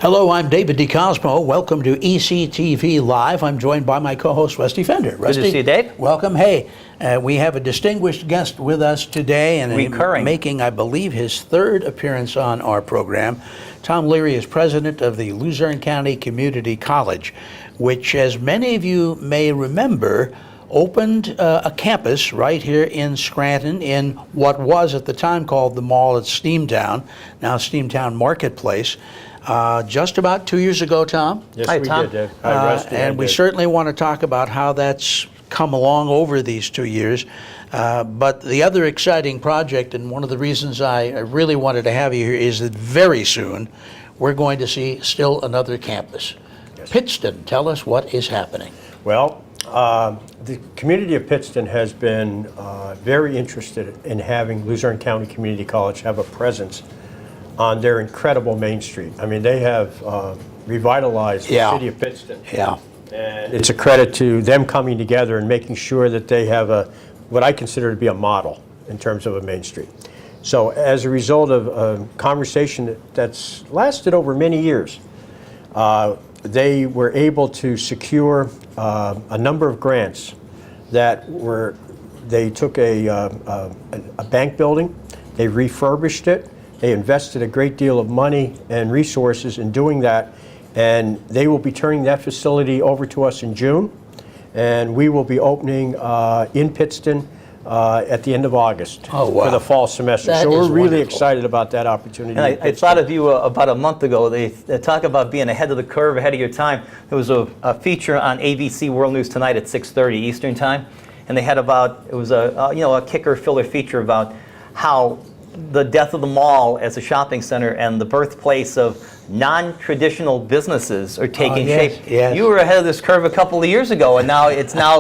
Hello, I'm David DeCosmo. Welcome to ECTV Live. I'm joined by my co-host, Rusty Fender. Rusty, good to see you, Dave. Welcome. Hey, we have a distinguished guest with us today, and making, I believe, his third appearance on our program. Tom Leary is president of the Luzerne County Community College, which, as many of you may remember, opened a campus right here in Scranton in what was at the time called the mall at Steamtown, now Steamtown Marketplace. Just about 2 years ago, Tom. Yes, Hi, we Tom. did, Dave. Hi, Rusty. And we certainly want to talk about how that's come along over these 2 years. But the other exciting project, and one of the reasons I really wanted to have you here, is that very soon we're going to see still another campus. Yes. Pittston, tell us what is happening. Well, the community of Pittston has been very interested in having Luzerne County Community College have a presence on their incredible Main Street. I mean, they have revitalized the city of Pittston. Yeah. And it's a credit to them coming together and making sure that they have what I consider to be a model in terms of a Main Street. So as a result of a conversation that's lasted over many years, they were able to secure a number of grants that they took a bank building, they refurbished it, they invested a great deal of money and resources in doing that, and they will be turning that facility over to us in June, and we will be opening in Pittston at the end of August for the fall semester. So we're really excited about that opportunity. And I thought of you about a month ago. They talk about being ahead of the curve, ahead of your time. There was a feature on ABC World News Tonight at 6:30 Eastern Time, and they had a kicker filler feature about how the death of the mall as a shopping center and the birthplace of non-traditional businesses are taking shape. Yes. You were ahead of this curve a couple of years ago, and now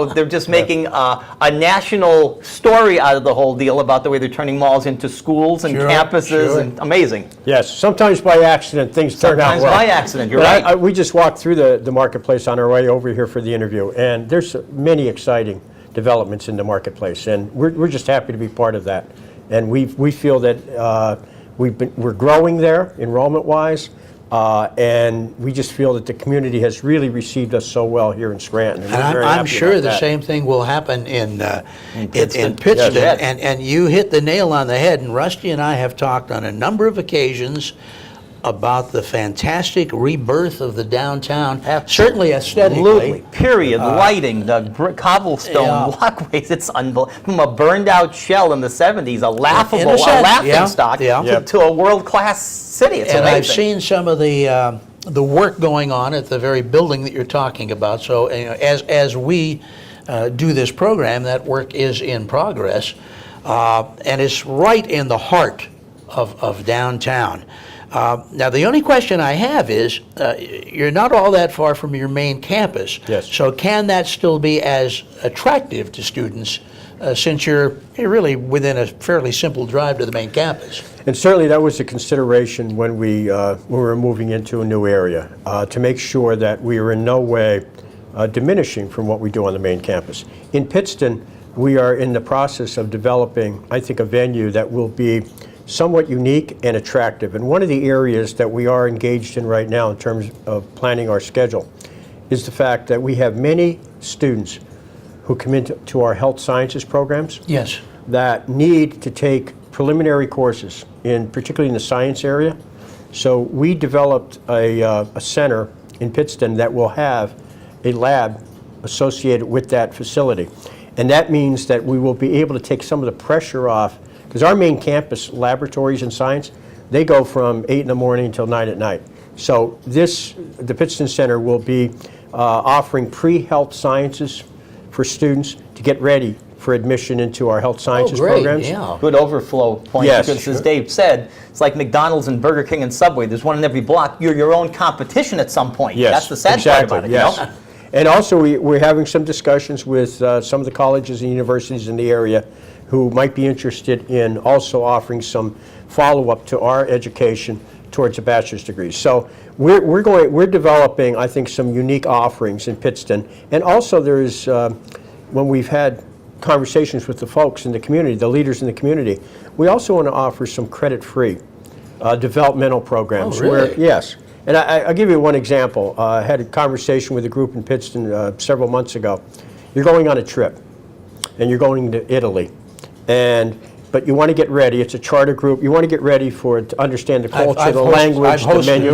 they're just making a national story out of the whole deal about the way they're turning malls into schools and campuses. And amazing. Yes, sometimes by accident things turn out well. Sometimes by accident, you're right. We just walked through the marketplace on our way over here for the interview, and there's many exciting developments in the marketplace, and we're just happy to be part of that. And we feel that we're growing there enrollment-wise, and we just feel that the community has really received us so well here in Scranton. And I'm sure the same thing will happen in Pittston. Yes. And you hit the nail on the head. And Rusty and I have talked on a number of occasions about the fantastic rebirth of the downtown, certainly aesthetically. Absolutely. Period. Lighting, the cobblestone walkways, it's unbelievable. From a burned out shell in the 70s, a laughing stock, to a world-class city. It's amazing. I've seen some of the work going on at the very building that you're talking about. So as we do this program, that work is in progress. And it's right in the heart of downtown. Now, the only question I have is, you're not all that far from your main campus. Yes. So can that still be as attractive to students since you're really within a fairly simple drive to the main campus? And certainly that was a consideration when we were moving into a new area, to make sure that we were in no way diminishing from what we do on the main campus. In Pittston, we are in the process of developing, I think, a venue that will be somewhat unique and attractive. And one of the areas that we are engaged in right now in terms of planning our schedule is the fact that we have many students who come into our health sciences programs that need to take preliminary courses, particularly in the science area. So we developed a center in Pittston that will have a lab associated with that facility. And that means that we will be able to take some of the pressure off, because our main campus laboratories in science, they go from 8 in the morning until 9 at night. So the Pittston Center will be offering pre-health sciences for students to get ready for admission into our health sciences programs. Yeah. Good overflow point, because as Dave said, it's like McDonald's and Burger King and Subway. There's one in every block. You're your own competition at some point. Yes, that's the sad part about it. Yes. You know? And also we're having some discussions with some of the colleges and universities in the area who might be interested in also offering some follow-up to our education towards a bachelor's degree. So we're developing, I think, some unique offerings in Pittston. And also there's, when we've had conversations with the folks in the community, the leaders in the community, we also want to offer some credit-free developmental programs. Oh, really? And I'll give you one example. I had a conversation with a group in Pittston several months ago. You're going on a trip, and you're going to Italy, but you want to get ready. It's a charter group. You want to get ready to understand the culture, the language, the menu.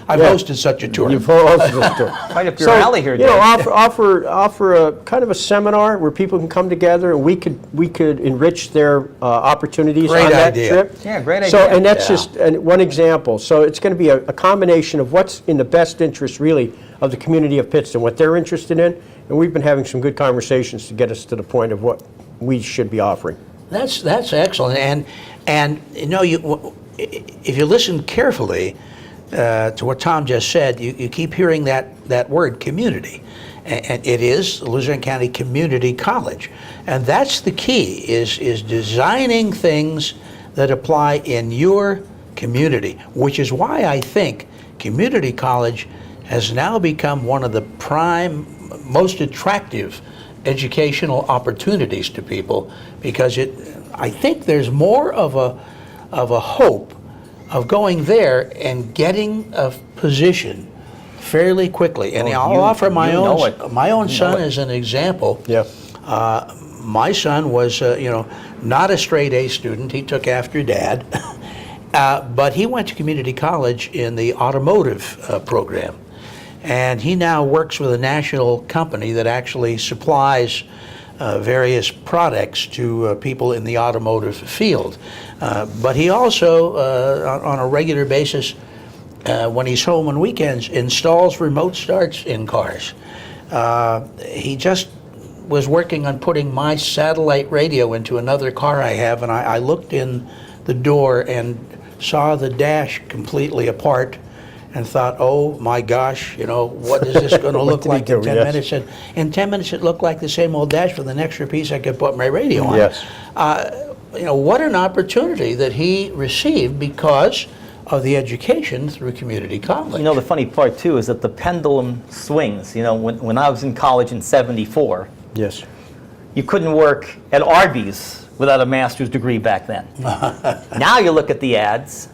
I've hosted such a tour. You've hosted this tour. Right up your alley here, you Dave. know, offer a kind of a seminar where people can come together and we could enrich their opportunities Great on that idea. trip. Yeah, great idea. So, and that's just one example. So it's going to be a combination of what's in the best interest, really, of the community of Pittston, what they're interested in, and we've been having some good conversations to get us to the point of what we should be offering. That's excellent, and you know, if you listen carefully to what Tom just said, you keep hearing that word community, and it is Luzerne County Community College, and that's the key is designing things that apply in your community, which is why I think community college has now become one of the prime, most attractive educational opportunities to people, because I think there's more of a hope of going there and getting a position fairly quickly. And I'll offer my own son as an example. Yeah. My son was not a straight A student. He took after Dad, but he went to community college in the automotive program. And he now works with a national company that actually supplies various products to people in the automotive field. But he also, on a regular basis, when he's home on weekends, installs remote starts in cars. He just was working on putting my satellite radio into another car I have, and I looked in the door and saw the dash completely apart, and thought, oh my gosh, what is this going to look like in 10 minutes? And in 10 minutes it looked like the same old dash with an extra piece I could put my radio on. Yes. What an opportunity that he received because of the education through community college. The funny part too is that the pendulum swings. When I was in college in '74, yes, you couldn't work at Arby's without a master's degree back then. Now you look at the ads,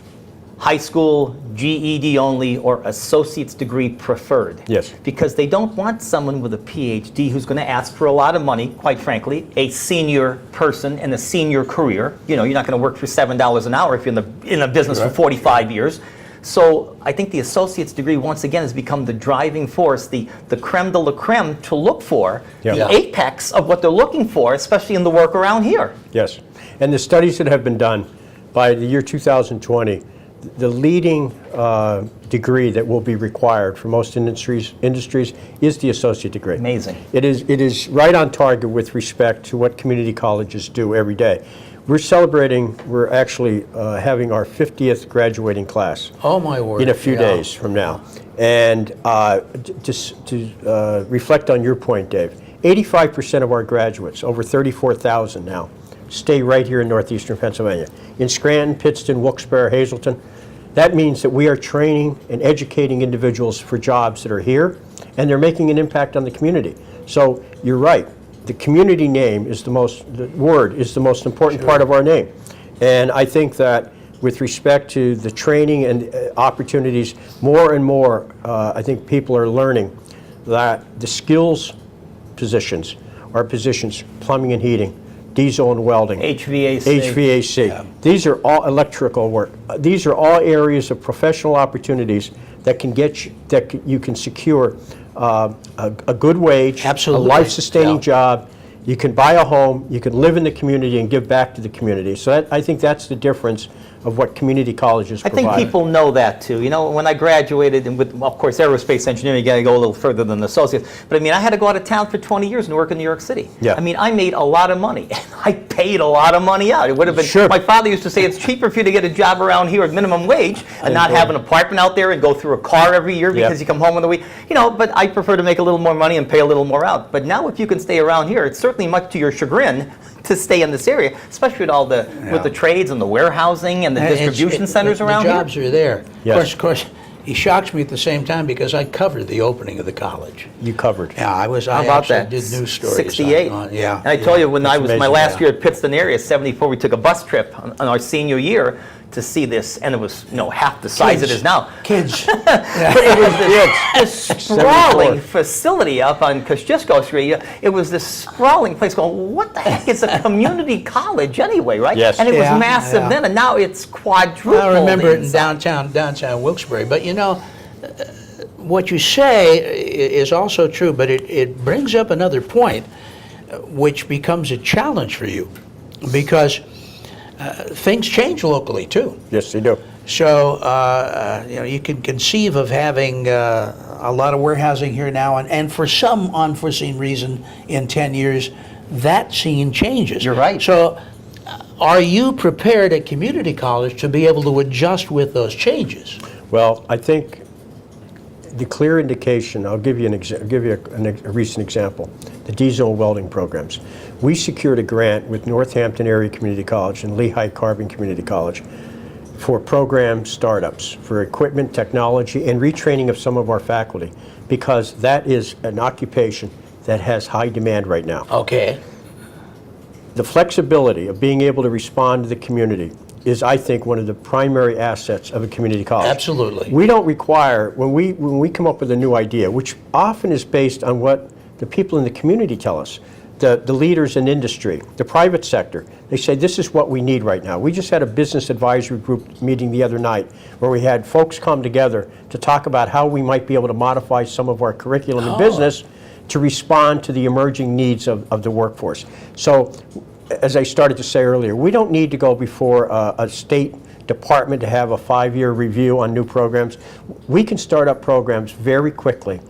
high school, GED only, or associate's degree preferred. Yes. Because they don't want someone with a PhD who's going to ask for a lot of money, quite frankly, a senior person in a senior career. You're not going to work for $7 an hour if you're in a business for 45 years. So I think the associate's degree, once again, has become the driving force, the creme de la creme to look for, the apex of what they're looking for, especially in the work around here. Yes. And the studies that have been done by the year 2020, the leading degree that will be required for most industries is the associate degree. Amazing. It is right on target with respect to what community colleges do every day. We're actually having our 50th graduating class. Oh my word. In a few days from now. And to reflect on your point, Dave, 85% of our graduates, over 34,000 now, stay right here in northeastern Pennsylvania. In Scranton, Pittston, Wilkes-Barre, Hazleton. That means that we are training and educating individuals for jobs that are here, and they're making an impact on the community. So you're right. The community name is the most important part of our name. And I think that with respect to the training and opportunities, more and more, I think people are learning that the skills positions are positions, plumbing and heating, diesel and welding, HVAC. Yeah. These are all electrical work. These are all areas of professional opportunities that you can secure a good wage, absolutely, a life-sustaining job. You can buy a home, you can live in the community and give back to the community. So I think that's the difference of what community colleges provide. I think people know that too. When I graduated, and with, of course, aerospace engineering, you got to go a little further than associates. But I had to go out of town for 20 years and work in New York City. Yeah. I made a lot of money. I paid a lot of money out. It would have been. Sure. My father used to say it's cheaper for you to get a job around here at minimum wage and not have an apartment out there and go through a car every year because you come home on the week. But I prefer to make a little more money and pay a little more out. But now, if you can stay around here, it's certainly much to your chagrin to stay in this area, especially with all with the trades and the warehousing and the distribution centers around here. The jobs are there. Yes. Of course, he shocks me at the same time because I covered the opening of the college. You covered. Yeah, I actually did news stories. 68. Yeah. And I told you, when I was amazing, my last year at Pittston area, 74, we took a bus trip on our senior year to see this, and it was half the size it is now. Kids. But it was this sprawling facility up on Kosciuszko Street. It was this sprawling place going, what the heck is a community college anyway, right? Yes. And it was Yeah, massive yeah. then, and now it's quadrupled. I remember it in size. downtown Wilkes-Barre. But what you say is also true, but it brings up another point, which becomes a challenge for you, because things change locally too. Yes, they do. So you can conceive of having a lot of warehousing here now, and for some unforeseen reason, in 10 years, that scene changes. You're right. So, are you prepared at community college to be able to adjust with those changes? Well, I think the clear indication, I'll give you a recent example, the diesel welding programs. We secured a grant with Northampton Area Community College and Lehigh Carbon Community College for program startups, for equipment, technology, and retraining of some of our faculty, because that is an occupation that has high demand right now. Okay. The flexibility of being able to respond to the community is, I think, one of the primary assets of a community college. Absolutely. We don't require, when we come up with a new idea, which often is based on what the people in the community tell us, the leaders in industry, the private sector, they say, this is what we need right now. We just had a business advisory group meeting the other night where we had folks come together to talk about how we might be able to modify some of our curriculum in business to respond to the emerging needs of the workforce. So, as I started to say earlier, we don't need to go before a state department to have a 5-year review on new programs. We can start up programs very quickly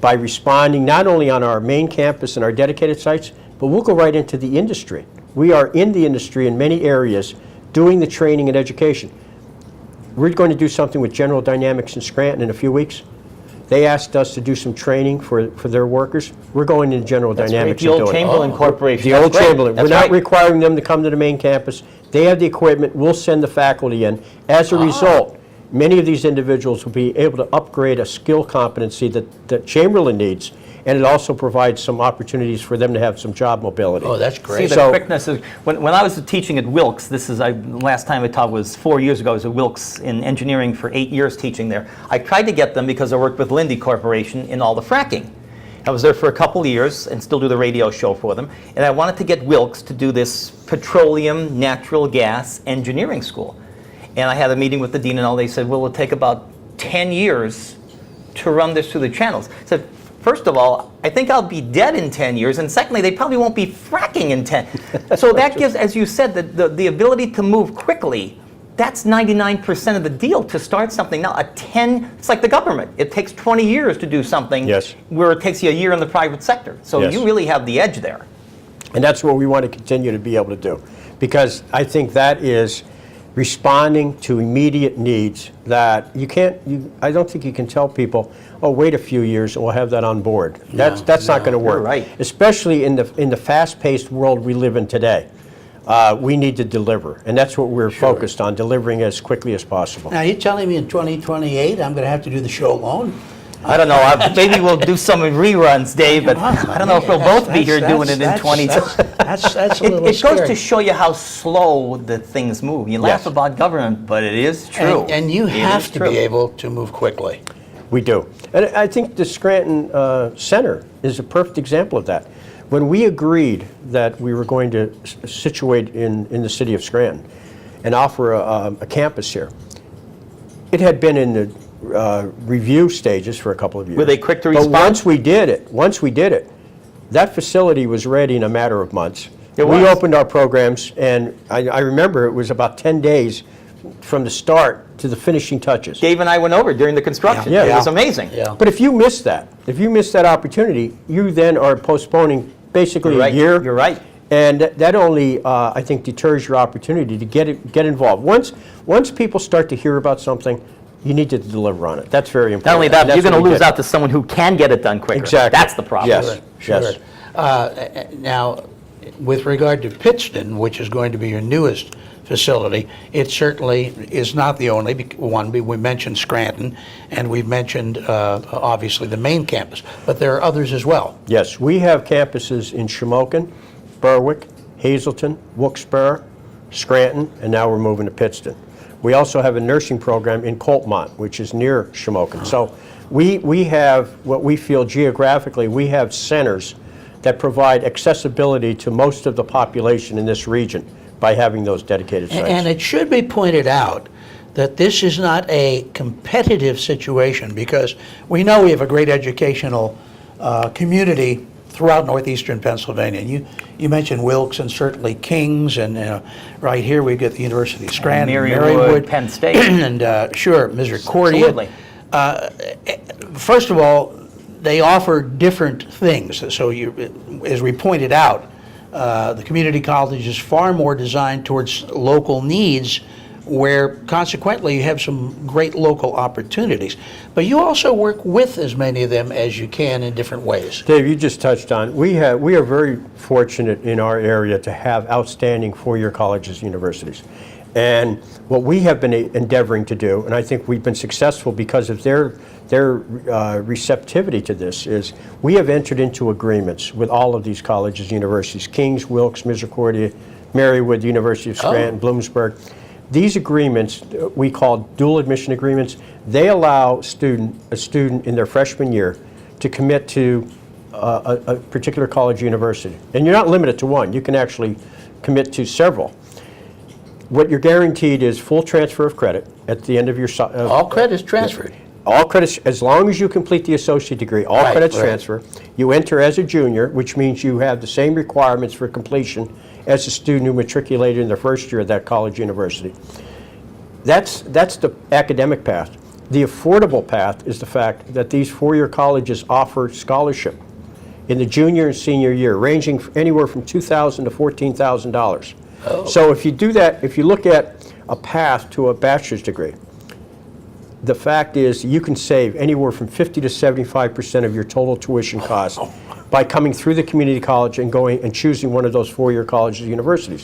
by responding not only on our main campus and our dedicated sites, but we'll go right into the industry. We are in the industry in many areas doing the training and education. We're going to do something with General Dynamics in Scranton in a few weeks. They asked us to do some training for their workers. We're going into General Dynamics The and old doing it. Chamberlain Corporation. The That's old great. Chamberlain. We're That's not right. requiring them to come to the main campus. They have the equipment. We'll send the faculty in. As a result, many of these individuals will be able to upgrade a skill competency that Chamberlain needs, and it also provides some opportunities for them to have some job mobility. Oh, that's See, great. the So- quickness is, when I was teaching at Wilkes, last time I taught was 4 years ago. I was at Wilkes in engineering for 8 years teaching there. I tried to get them, because I worked with Lindy Corporation in all the fracking. I was there for a couple of years and still do the radio show for them. And I wanted to get Wilkes to do this petroleum natural gas engineering school. And I had a meeting with the dean and all. They said, well, it'll take about 10 years to run this through the channels. I said, first of all, I think I'll be dead in 10 years, and secondly, they probably won't be fracking in 10. So that gives, as you said, the ability to move quickly. That's 99% of the deal to start something. Now, it's like the government. It takes 20 years to do something, Yes. where it takes you a year in the private sector. So Yes. you really have the edge there. And that's what we want to continue to be able to do, because I think that is responding to immediate needs that I don't think you can tell people, oh, wait a few years and we'll have that on board. That's not going to work. You're right. Especially in the fast-paced world we live in today. We need to deliver, and that's what we're focused on, delivering as quickly as possible. Now, you're telling me in 2028 I'm going to have to do the show alone? I don't know. Maybe we'll do some reruns, Dave, but I don't know if we'll both be here doing it in 20. That's a little It scary. goes to show you how slow the things move. You laugh Yes. about government, but it is true. And you It have is to true. be able to move quickly. We do. And I think the Scranton Center is a perfect example of that. When we agreed that we were going to situate in the city of Scranton and offer a campus here, it had been in the review stages for a couple of years. Were they quick to But respond? once we did it, that facility was ready in a matter of months. It We was. opened our programs, and I remember it was about 10 days from the start to the finishing touches. Dave and I went over during the construction. Yeah. It was amazing. Yeah. But if you miss that opportunity, you then are postponing basically You're right. a year. You're right. And that only, I think, deters your opportunity to get involved. Once people start to hear about something, you need to deliver on it. That's very important. Not only that, And but you're that's going what to we lose did. out to someone who can get it done quicker. Exactly. That's the problem. Yes. Sure. Yes. Now, with regard to Pittston, which is going to be your newest facility, it certainly is not the only one. We mentioned Scranton, and we've mentioned, obviously, the main campus, but there are others as well. Yes, we have campuses in Shamokin, Berwick, Hazleton, Wilkes-Barre, Scranton, and now we're moving to Pittston. We also have a nursing program in Coltmont, which is near Shamokin. So we have what we feel geographically, we have centers that provide accessibility to most of the population in this region by having those dedicated sites. And it should be pointed out that this is not a competitive situation, because we know we have a great educational community throughout northeastern Pennsylvania. And you mentioned Wilkes and certainly King's, and right here we've got the University of Scranton, Marywood, Penn State. and sure, Misericordia. Absolutely. First of all, they offer different things. So as we pointed out, the community college is far more designed towards local needs, where consequently you have some great local opportunities. But you also work with as many of them as you can in different ways. Dave, you just touched on, we are very fortunate in our area to have outstanding four-year colleges and universities. And what we have been endeavoring to do, and I think we've been successful because of their receptivity to this, is we have entered into agreements with all of these colleges and universities, King's, Wilkes, Misericordia, Marywood, University of Scranton, Bloomsburg. These agreements, we call dual admission agreements, they allow a student in their freshman year to commit to a particular college or university. And you're not limited to one. You can actually commit to several. What you're guaranteed is full transfer of credit at the end of your... all credits transferred. All credits, as long as you complete the associate degree, all credits transfer. You enter as a junior, which means you have the same requirements for completion as a student who matriculated in their first year at that college university. That's the academic path. The affordable path is the fact that these four-year colleges offer scholarship in the junior and senior year, ranging anywhere from $2,000 to $14,000. Oh. So if you do that, if you look at a path to a bachelor's degree, the fact is you can save anywhere from 50 to 75% of your total tuition cost by coming through the community college and going and choosing one of those four-year colleges or universities.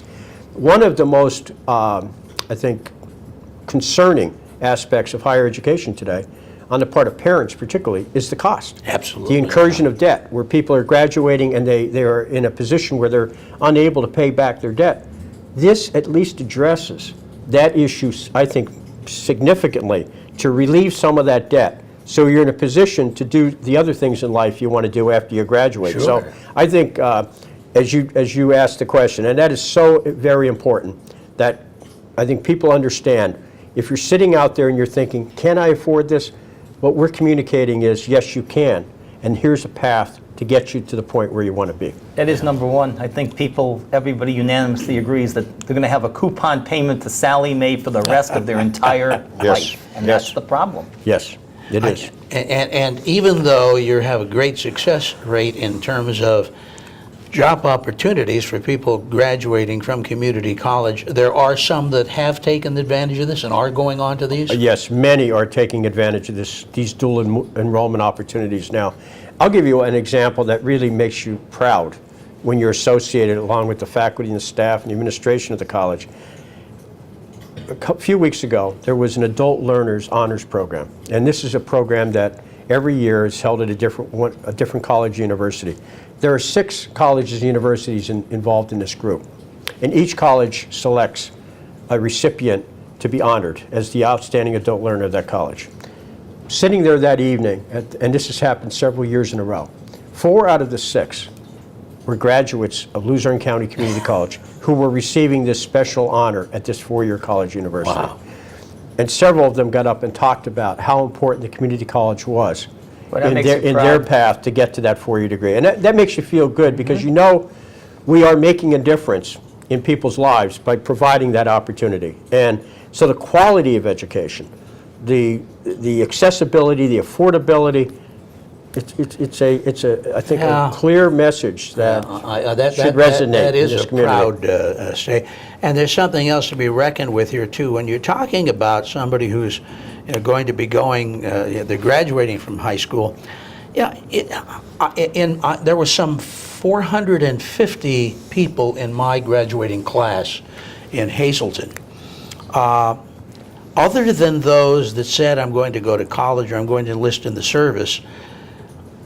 One of the most, I think, concerning aspects of higher education today, on the part of parents particularly, is the cost. Absolutely. The incursion of debt, where people are graduating and they are in a position where they're unable to pay back their debt. This at least addresses that issue, I think, significantly, to relieve some of that debt, so you're in a position to do the other things in life you want to do after you graduate. Sure. So I think, as you asked the question, and that is so very important, that I think people understand, if you're sitting out there and you're thinking, can I afford this? What we're communicating is, yes, you can, and here's a path to get you to the point where you want to be. That is number one. I think everybody unanimously agrees that they're going to have a coupon payment to Sally Mae for the rest of their entire life. And that's the problem. Yes, it is. And even though you have a great success rate in terms of job opportunities for people graduating from community college, there are some that have taken advantage of this and are going on to these? Yes, many are taking advantage of these dual enrollment opportunities now. I'll give you an example that really makes you proud when you're associated along with the faculty and the staff and the administration of the college. A few weeks ago, there was an Adult Learners Honors Program, and this is a program that every year is held at a different college university. There are 6 colleges and universities involved in this group, and each college selects a recipient to be honored as the outstanding adult learner of that college. Sitting there that evening, and this has happened several years in a row, 4 out of the 6 were graduates of Luzerne County Community College who were receiving this special honor at this four-year college university. Wow. And several of them got up and talked about how important the community college was Well, in their path to get to that four-year degree. And that makes you feel good, because you know we are making a difference in people's lives by providing that opportunity. And so the quality of education, the accessibility, the affordability, it's I think a clear message that should resonate. That is in this a community. proud state. And there's something else to be reckoned with here too. When you're talking about somebody who's going to be they're graduating from high school. Yeah, there were some 450 people in my graduating class in Hazleton. Other than those that said, I'm going to go to college or I'm going to enlist in the service,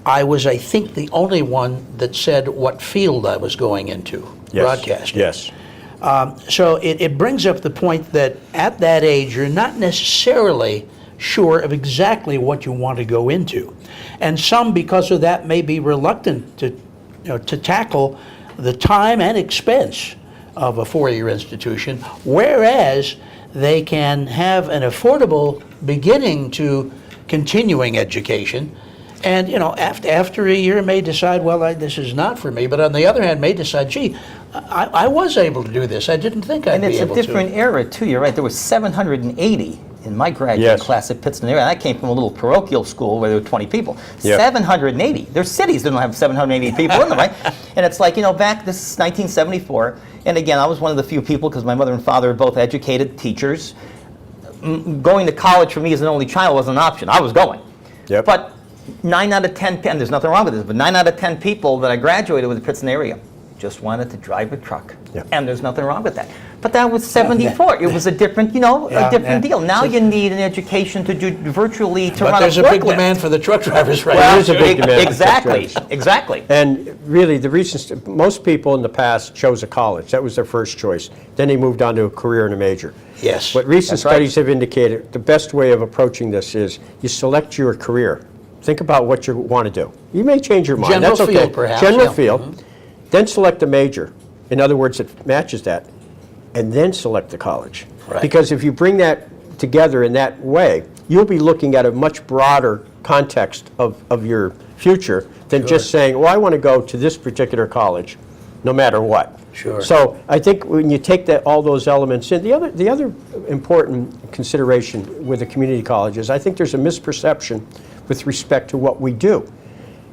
I was, I think, the only one that said what field I was going into, broadcasting. Yes. So it brings up the point that at that age, you're not necessarily sure of exactly what you want to go into. And some, because of that, may be reluctant to tackle the time and expense of a four-year institution, whereas they can have an affordable beginning to continuing education. And, after a year may decide, well, this is not for me. But on the other hand, may decide, gee, I was able to do this. I didn't think I'd be able to. And it's a different era, too. You're right. There were 780 in my graduate class at Pittston area. And I came from a little parochial school where there were 20 people. 780. There's cities that don't have 780 people in them, right? And it's like, back, this is 1974. And again, I was one of the few people, because my mother and father are both educated teachers. Going to college for me as an only child wasn't an option. I was going. Yep. But 9 out of 10, and there's nothing wrong with this, but 9 out of 10 people that I graduated with the Pittston area just wanted to drive a truck. Yep. And there's nothing wrong with that. But that was 74. It was a different, a different deal. Now you need an education to do virtually to run a forklift. But there's a big demand for the truck drivers right now. Well, there's a big demand for truck drivers. Exactly. And really, the reasons, most people in the past chose a college. That was their first choice. Then they moved on to a career and a major. Yes. But recent studies have indicated the best way of approaching this is you select your career. Think about what you want to do. You may change your mind. General That's okay. field, perhaps. General field. Then select a major. In other words, it matches that. And then select the college. Right. Because if you bring that together in that way, you'll be looking at a much broader context of your future than just saying, well, I want to go to this particular college, no matter what. Sure. So I think when you take all those elements in, the other important consideration with the community colleges, I think there's a misperception with respect to what we do.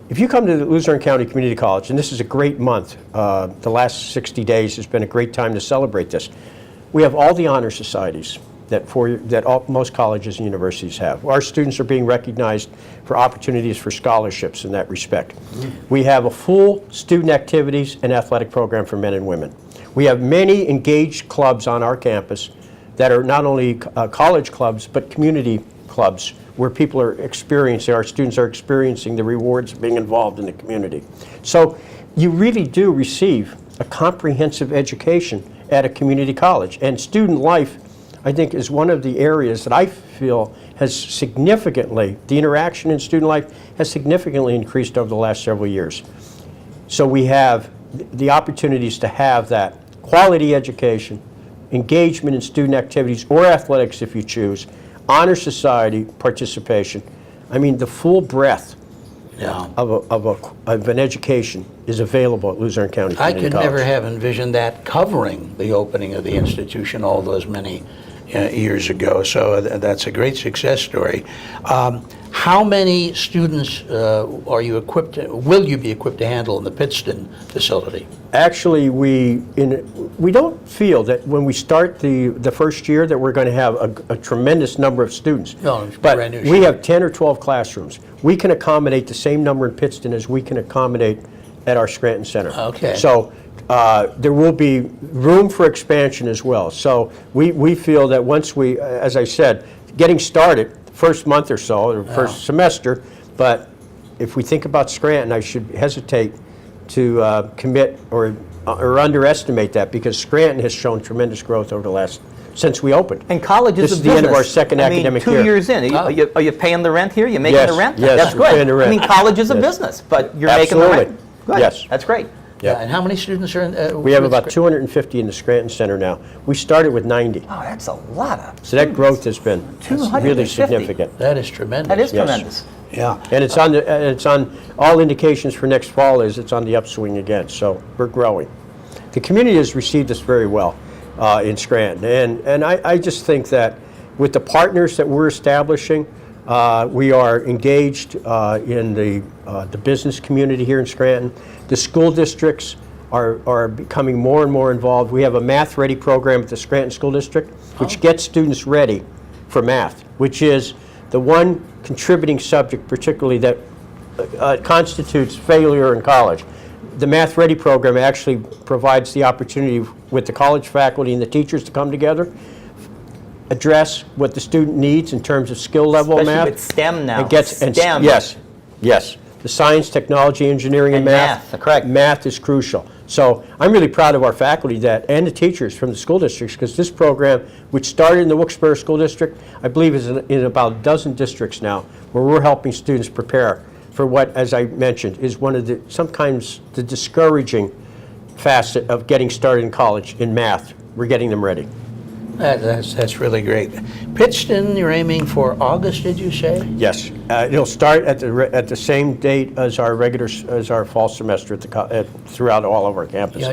If you come to the Luzerne County Community College, and this is a great month, the last 60 days has been a great time to celebrate this. We have all the honor societies that most colleges and universities have. Our students are being recognized for opportunities for scholarships in that respect. We have a full student activities and athletic program for men and women. We have many engaged clubs on our campus that are not only college clubs, but community clubs where people are experiencing, our students are experiencing the rewards of being involved in the community. So you really do receive a comprehensive education at a community college. And student life, I think, is one of the areas that I feel has significantly, the interaction in student life has significantly increased over the last several years. So we have the opportunities to have that quality education, engagement in student activities or athletics if you choose, honor society participation. I mean, the full breadth of an education is available at Luzerne County Community College. I could never have envisioned that covering the opening of the institution all those many years ago. So that's a great success story. How many students will you be equipped to handle in the Pittston facility? Actually, we don't feel that when we start the first year that we're going to have a tremendous number of students. No, it's but brand new. We have 10 or 12 classrooms. We can accommodate the same number in Pittston as we can accommodate at our Scranton Center. Okay. So there will be room for expansion as well. So we feel that once we, as I said, getting started, first month or so, or first semester, but if we think about Scranton, I should hesitate to commit or underestimate that, because Scranton has shown tremendous growth over the last, since we opened. And college is a business. This is the end of our second academic year. 2 years in, are you paying the rent here? You making the rent? Yes, That's we're good. paying the rent. I mean, college is a business, but you're making the rent. Good. Yes. That's great. Yeah. And how many students are in? We have about 250 in the Scranton Center now. We started with 90. Oh, that's a lot of So that growth has been 250. really significant. That is tremendous. That is Yes. tremendous. Yeah. And it's on all indications for next fall is it's on the upswing again. So we're growing. The community has received us very well in Scranton. And I just think that with the partners that we're establishing, we are engaged in the business community here in Scranton. The school districts are becoming more and more involved. We have a Math Ready program at the Scranton School District, which gets students ready for math, which is the one contributing subject particularly that constitutes failure in college. The Math Ready program actually provides the opportunity with the college faculty and the teachers to come together, address what the student needs in terms of skill level Especially math. with STEM now. It gets, STEM. Yes. the science, technology, engineering, and math. math, correct. Math is crucial. So I'm really proud of our faculty and the teachers from the school districts, because this program, which started in the Wilkes-Barre School District, I believe is in about a dozen districts now, where we're helping students prepare for what, as I mentioned, is one of the sometimes the discouraging facet of getting started in college in math. We're getting them ready. That's really great. Pittston, you're aiming for August, did you say? Yes, it'll start at the same date as our fall semester throughout all of our campuses. Yeah,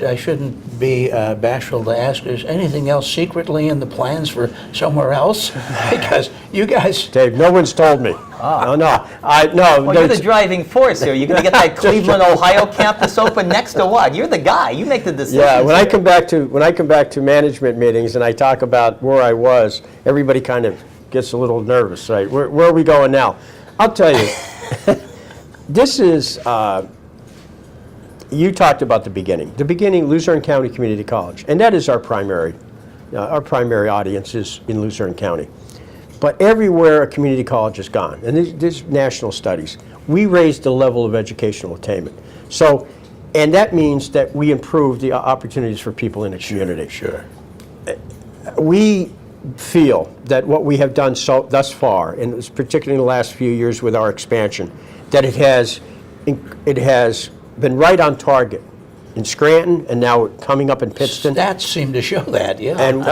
I shouldn't be bashful to ask. Is anything else secretly in the plans for somewhere else? Because you guys, Dave, no one's told me. No. Well, you're the driving force here. You're going to get that Cleveland, Ohio campus open next to what? You're the guy. You make the decisions. Yeah, when I come back to management meetings and I talk about where I was, everybody kind of gets a little nervous, right? Where are we going now? I'll tell you, this is, you talked about the beginning. The beginning, Luzerne County Community College, and that is our primary audience is in Luzerne County. But everywhere a community college has gone, and there's national studies, we raised the level of educational attainment. So, and that means that we improve the opportunities for people in the community. Sure. We feel that what we have done thus far, and particularly in the last few years with our expansion, that it has been right on target in Scranton and now coming up in Pittston. Stats seem to show that, yeah. And,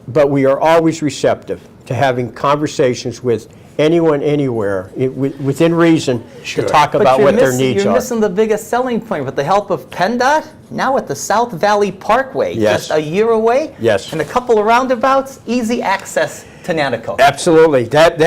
but we are always receptive to having conversations with anyone, anywhere, within reason, to talk about what their needs are. You're missing the biggest selling point. With the help of PennDOT, now at the South Valley Parkway, yes. just a year away, yes. and a couple of roundabouts, easy access to Nanticoke. Absolutely. That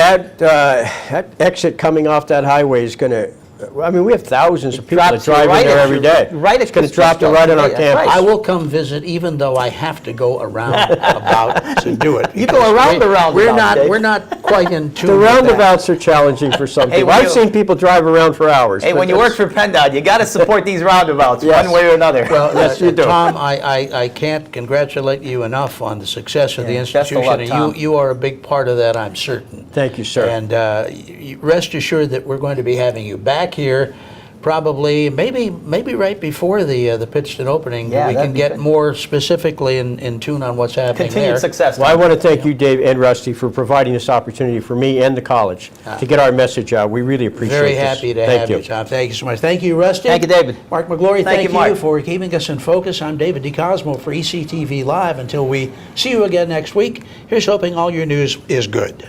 exit coming off that highway is going to, I mean, we have thousands of people that drive in there every day. Right, it's going to drop you right on our campus. I will come visit, even though I have to go around about to do it. You go around the roundabout. We're not quite in tune. The with roundabouts are challenging for some people. I've seen people drive around for hours. Hey, when you work for PennDOT, you got to support these roundabouts Yes. one way or another. Well, yes, you do. Tom, I can't congratulate you enough on the success of the best of institution. luck, And Tom. you are a big part of that, I'm certain. Thank you, sir. And rest assured that we're going to be having you back here. Probably, maybe right before the Pittston opening, Yeah, we that'd can be get good. more specifically in tune on what's happening Continued there. success. Well, I want to thank you, Dave and Rusty, for providing this opportunity for me and the college to get our message out. We really appreciate Very this. happy to Thank have you, Tom. Thank you so much. Thank you, Rusty. Thank you, David. Mark McGlory, thank you, you Mark. for keeping us in focus. I'm David DeCosmo for ECTV Live. Until we see you again next week, here's hoping all your news is good.